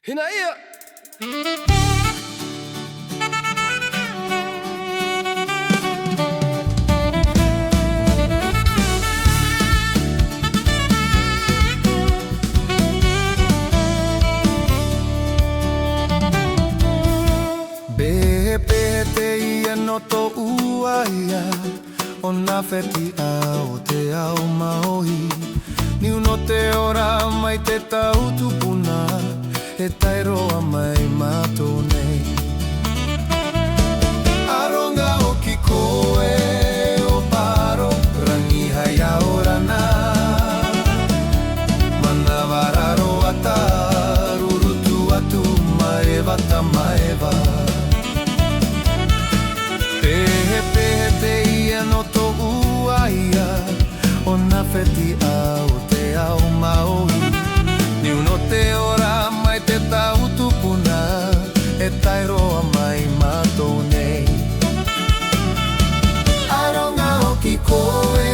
Hina ia Pehe te ia no tō ua ia O nā wheti o te ao maohi Niu no te ora mai te tau tupuna E tai roa mai mātou nei Aronga o ki koe o paro Rangi hai a orana Mana wararo ata Rurutu atu maeva ta maeva Pehe te ia no tō ua ia O nā wheti o te ao maohi Niu no te ora mai te tau tupuna E tai roa mai mātou nei Aronga o ki koe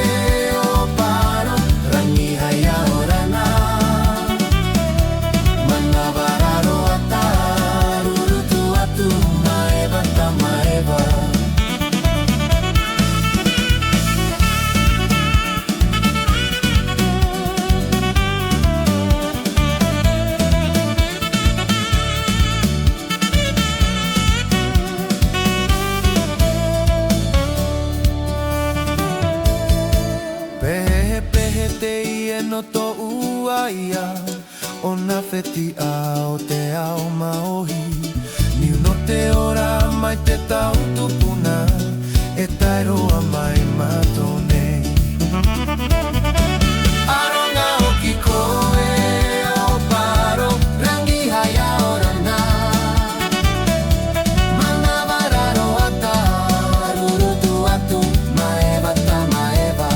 o paro Rangi hai a orana Mana wararo ata Rurutu atu maeva ta maeva Pehe te ie no tō ua ia O nā wheti o te ao maohi Niu no te ora mai te tau tupuna E tai roa mai mātou nei Aronga o ki koe o paro Rangi hai a orana Mana wararo ata Rurutu atu maeva ta maeva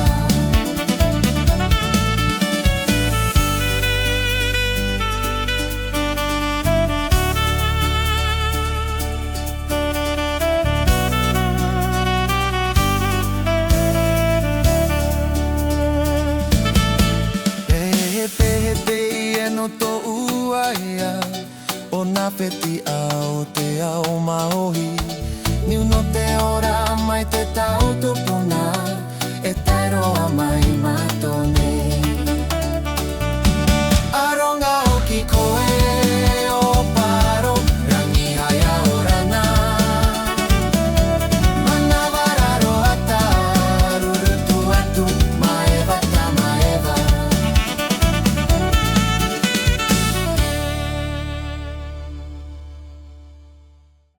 Pehe te ie no tō ua ia O nā wheti o te ao maohi Niu no te ora mai te tau tupuna